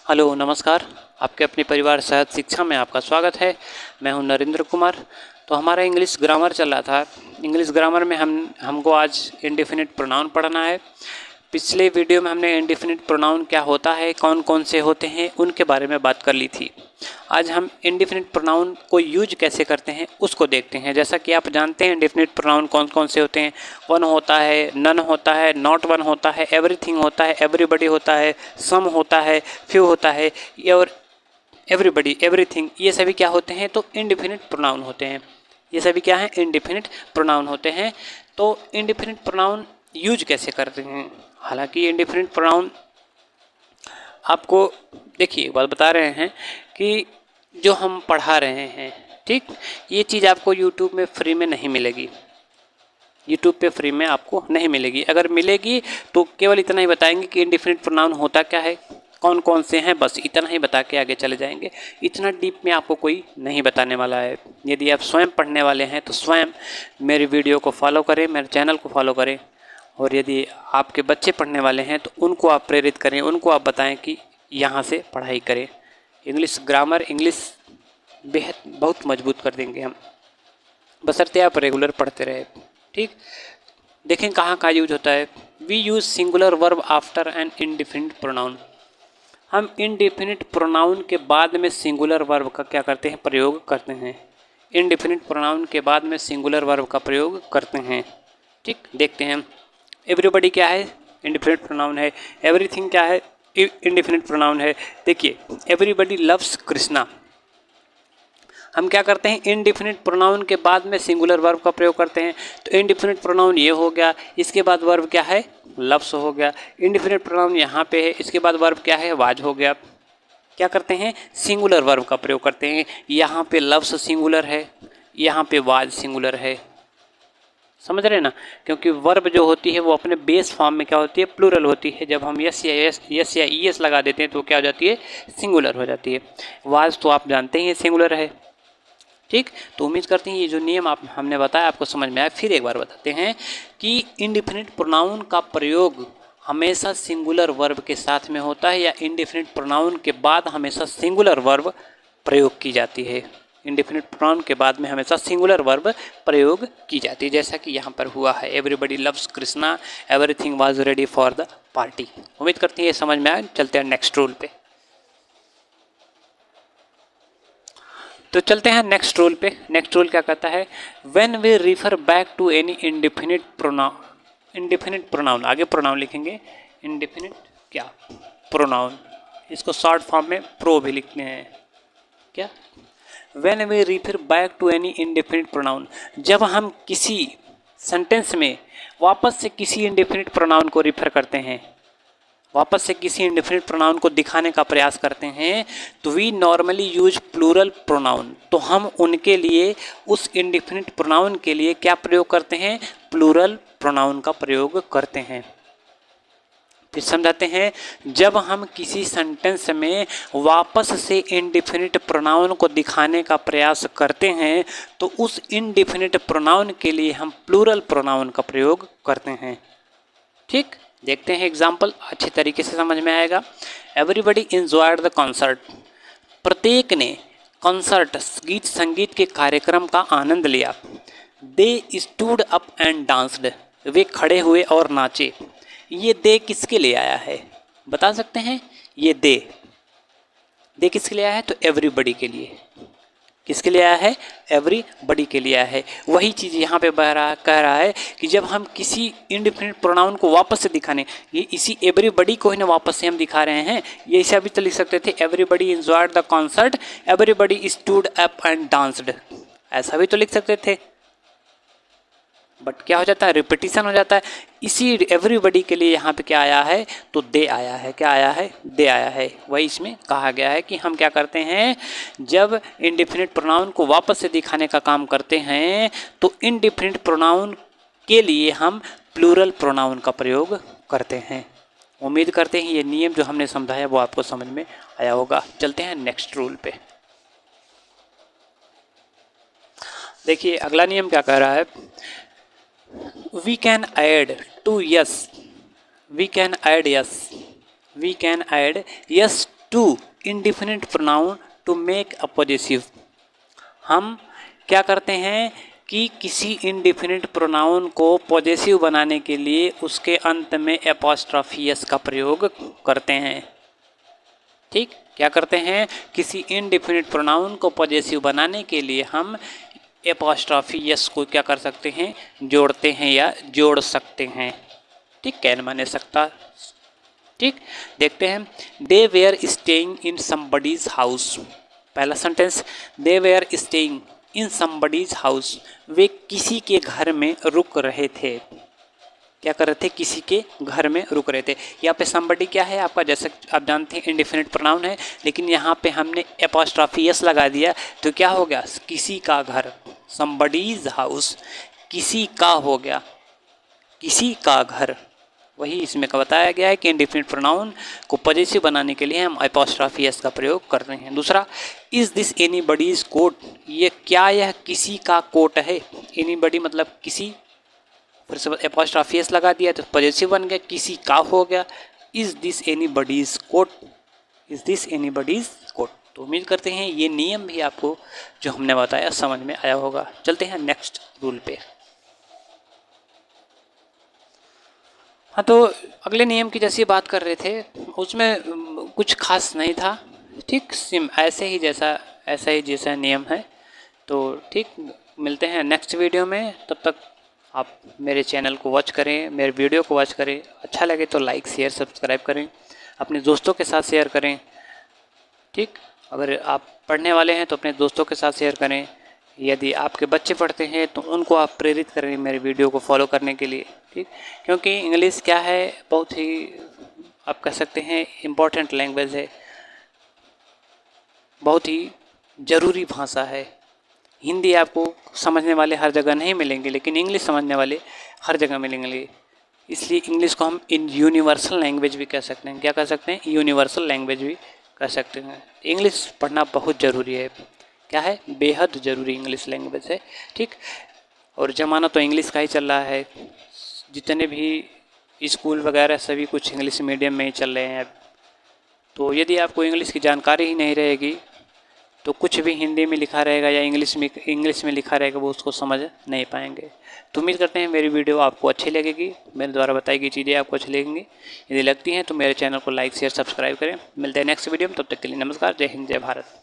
Hello नमस्कार। आपके अपने परिवार सहज शिक्षा में आपका स्वागत है। मैं हूं नरेंद्र कुमार। तो हमारा इंग्लिश ग्रामर चल रहा था। इंग्लिश ग्रामर में हमको आज इंडेफिनिट प्रोनाउन पढ़ना है। पिछले वीडियो में हमने इंडेफिनिट प्रोनाउन क्या होता है, कौन कौन से होते हैं, उनके बारे में बात कर ली थी। आज हम इंडेफिनिट प्रोनाउन को यूज कैसे करते हैं उसको देखते हैं। जैसा कि आप जानते हैं इंडेफिनिट प्रोनाउन कौन कौन से होते हैं। वन होता है, नन होता है, नॉट वन होता है, एवरीथिंग होता है, एवरीबडी होता है, सम होता है, फ्यू होता है और एवरीबडी, एवरीथिंग, ये सभी क्या होते हैं? तो इंडेफिनिट प्रोनाउन होते हैं। ये सभी क्या हैं? इंडेफिनिट प्रोनाउन होते हैं। तो इंडेफिनिट प्रोनाउन यूज कैसे करते हैं? हालांकि इंडेफिनिट प्रोनाउन आपको देखिए एक बात बता रहे हैं कि जो हम पढ़ा रहे हैं, ठीक, ये चीज़ आपको यूट्यूब में फ्री में नहीं मिलेगी। यूट्यूब पे फ्री में आपको नहीं मिलेगी। अगर मिलेगी तो केवल इतना ही बताएंगे कि इंडेफिनिट प्रोनाउन होता क्या है, कौन कौन से हैं, बस इतना ही बता के आगे चले जाएंगे। इतना डीप में आपको कोई नहीं बताने वाला है। यदि आप स्वयं पढ़ने वाले हैं तो स्वयं मेरी वीडियो को फॉलो करें, मेरे चैनल को फॉलो करें। और यदि आपके बच्चे पढ़ने वाले हैं तो उनको आप प्रेरित करें, उनको आप बताएं कि यहाँ से पढ़ाई करें। इंग्लिश ग्रामर, इंग्लिश बेहद बहुत मजबूत कर देंगे हम, बशर्ते आप रेगुलर पढ़ते रहे। ठीक, देखें कहाँ कहाँ यूज होता है। We use singular verb after an indefinite pronoun. हम इंडेफिनिट प्रोनाउन के बाद में सिंगुलर वर्ब का क्या करते हैं? प्रयोग करते हैं। इंडेफिनिट प्रोनाउन के बाद में सिंगुलर वर्ब का प्रयोग करते हैं। ठीक, देखते हैं। एवरीबडी क्या है? इंडेफिनिट प्रोनाउन है। एवरीथिंग क्या है? इंडेफिनिट प्रोनाउन है। देखिए, एवरीबडी लव्स कृष्णा। हम क्या करते हैं? इंडेफिनिट प्रोनाउन के बाद में सिंगुलर वर्ब का प्रयोग करते हैं। तो इंडेफिनिट प्रोनाउन ये हो गया, इसके बाद वर्ब क्या है? लव्स हो गया। इंडेफिनिट प्रोनाउन यहाँ पे है, इसके बाद वर्ब क्या है? वाज हो गया। क्या करते हैं? सिंगुलर वर्ब का प्रयोग करते हैं। यहाँ पे लव्स सिंगुलर है, यहाँ पे वाज सिंगुलर है। समझ रहे हैं ना? क्योंकि वर्ब जो होती है वो अपने बेस फॉर्म में क्या होती है? प्लूरल होती है। जब हम यस या ईएस लगा देते हैं तो क्या हो जाती है? सिंगुलर हो जाती है। वाज तो आप जानते हैं सिंगुलर है। ठीक, तो उम्मीद करते हैं ये जो नियम हमने बताया आपको समझ में आया। फिर एक बार बताते हैं कि इंडेफिनिट प्रोनाउन का प्रयोग हमेशा सिंगुलर वर्ब के साथ में होता है या इंडेफिनिट प्रोनाउन के बाद हमेशा सिंगुलर वर्ब प्रयोग की जाती है। इंडेफिनिट प्रोनाउन के बाद में हमेशा सिंगुलर वर्ब प्रयोग की जाती है, जैसा कि यहाँ पर हुआ है। Everybody loves Krishna, everything was ready for the party. उम्मीद करते हैं ये समझ में आया। चलते हैं नेक्स्ट रूल पे। तो चलते हैं नेक्स्ट रूल पे। नेक्स्ट रूल क्या कहता है? When we refer back to any indefinite pronoun, indefinite pronoun, आगे प्रोनाउन लिखेंगे, इंडेफिनिट क्या? प्रोनाउन। इसको शॉर्ट फॉर्म में प्रो भी लिखते हैं। क्या? When we refer back to any indefinite pronoun, जब हम किसी सेंटेंस में वापस से किसी इंडेफिनिट प्रोनाउन को रिफर करते हैं, वापस से किसी इंडेफिनिट प्रोनाउन को दिखाने का प्रयास करते हैं, तो we normally use plural pronoun. तो हम उनके लिए, उस इंडेफिनिट प्रोनाउन के लिए क्या प्रयोग करते हैं? प्लूरल प्रोनाउन का प्रयोग करते हैं। फिर समझाते हैं। जब हम किसी सेंटेंस में वापस से इंडेफिनिट प्रोनाउन को दिखाने का प्रयास करते हैं तो उस इंडेफिनिट प्रोनाउन के लिए हम प्लूरल प्रोनाउन का प्रयोग करते हैं। ठीक, देखते हैं एग्जाम्पल, अच्छे तरीके से समझ में आएगा। Everybody enjoyed the concert. प्रत्येक ने कॉन्सर्ट, गीत संगीत के कार्यक्रम का आनंद लिया। They stood up and danced. वे खड़े हुए और नाचे। ये दे किसके लिए आया है? बता सकते हैं? ये दे किसके लिए आया है? तो एवरीबडी के लिए। किसके लिए आया है? एवरीबडी के लिए आया है। वही चीज़ यहाँ पे कह रहा है कि जब हम किसी इंडेफिनिट प्रोनाउन को वापस से दिखाने, ये इसी एवरीबडी को ही ना वापस से हम दिखा रहे हैं। ये ऐसा भी तो लिख सकते थे, everybody enjoyed the concert, everybody stood up and danced, ऐसा भी तो लिख सकते थे। बट क्या हो जाता है? रिपीटिशन हो जाता है। इसी एवरीबडी के लिए यहाँ पे क्या आया है? तो दे आया है। क्या आया है? दे आया है। वही इसमें कहा गया है कि हम क्या करते हैं, जब इंडेफिनिट प्रोनाउन को वापस से दिखाने का काम करते हैं तो इंडेफिनिट प्रोनाउन के लिए हम प्लूरल प्रोनाउन का प्रयोग करते हैं। उम्मीद करते हैं ये नियम जो हमने समझाया वो आपको समझ में आया होगा। चलते हैं नेक्स्ट रूल पे। देखिए अगला नियम क्या कह रहा है? We can add to yes. We can add yes. We can add yes to indefinite pronoun to make a possessive. हम क्या करते हैं कि किसी इंडिफिनिट प्रोनाउन को पॉजेसिव बनाने के लिए उसके अंत में एपॉस्ट्रॉफी एस का प्रयोग करते हैं। ठीक, क्या करते हैं, किसी इंडिफिनिट प्रोनाउन को पॉजेसिव बनाने के लिए हम एपॉस्ट्रॉफी एस को क्या कर सकते हैं, जोड़ते हैं या जोड़ सकते हैं। ठीक, कैन माने सकता। ठीक, देखते हैं, they were staying in somebody's house. पहला sentence, they were staying in somebody's house, वे किसी के घर में रुक रहे थे। क्या कर रहे थे, किसी के घर में रुक रहे थे। यहाँ पे समबडी क्या है आपका, जैसे आप जानते हैं इंडिफिनिट प्रोनाउन है, लेकिन यहाँ पे हमने एपॉस्ट्रॉफी एस लगा दिया तो क्या हो गया, किसी का घर। समबडीज हाउस, किसी का हो गया, किसी का घर। वही इसमें का बताया गया है कि इंडिफिनिट प्रोनाउन को पॉजेसिव बनाने के लिए हम एपॉस्ट्रॉफी एस का प्रयोग कर रहे हैं। दूसरा, इज दिस एनीबडीज कोट, ये क्या यह किसी का कोट है। एनीबडी मतलब किसी, फिर से एपॉस्ट्रॉफी एस लगा दिया तो पॉजेसिव बन गया, किसी का हो गया। Is this anybody's coat, is this anybody's coat. तो उम्मीद करते हैं ये नियम भी आपको जो हमने बताया समझ में आया होगा। चलते हैं नेक्स्ट रूल पे। हाँ, तो अगले नियम की जैसी बात कर रहे थे, उसमें कुछ खास नहीं था। ठीक, ऐसे ही जैसा नियम है। तो ठीक, मिलते हैं नेक्स्ट वीडियो में। तब तक आप मेरे चैनल को वॉच करें, मेरे वीडियो को वॉच करें। अच्छा लगे तो लाइक शेयर सब्सक्राइब करें, अपने दोस्तों के साथ शेयर करें। ठीक, अगर आप पढ़ने वाले हैं तो अपने दोस्तों के साथ शेयर करें। यदि आपके बच्चे पढ़ते हैं तो उनको आप प्रेरित करें मेरे वीडियो को फॉलो करने के लिए। ठीक, क्योंकि इंग्लिश क्या है, बहुत ही आप कह सकते हैं इम्पॉर्टेंट लैंग्वेज है, बहुत ही ज़रूरी भाषा है। हिंदी आपको समझने वाले हर जगह नहीं मिलेंगे, लेकिन इंग्लिश समझने वाले हर जगह मिलेंगे। इसलिए इंग्लिश को हम यूनिवर्सल लैंग्वेज भी कह सकते हैं। क्या कह सकते हैं, यूनिवर्सल लैंग्वेज भी कह सकते हैं। इंग्लिश पढ़ना बहुत ज़रूरी है। क्या है, बेहद ज़रूरी इंग्लिश लैंग्वेज है। ठीक, और ज़माना तो इंग्लिश का ही चल रहा है। जितने भी स्कूल वगैरह सभी कुछ इंग्लिश मीडियम में ही चल रहे हैं अब। तो यदि आपको इंग्लिश की जानकारी ही नहीं रहेगी तो कुछ भी हिंदी में लिखा रहेगा या इंग्लिश में लिखा रहेगा वो उसको समझ नहीं पाएंगे। तो उम्मीद करते हैं मेरी वीडियो आपको अच्छी लगेगी, मेरे द्वारा बताई गई चीज़ें आपको अच्छी लगेंगी। यदि लगती हैं तो मेरे चैनल को लाइक शेयर सब्सक्राइब करें। मिलते हैं नेक्स्ट वीडियो में, तब तक के लिए नमस्कार, जय हिंद, जय भारत।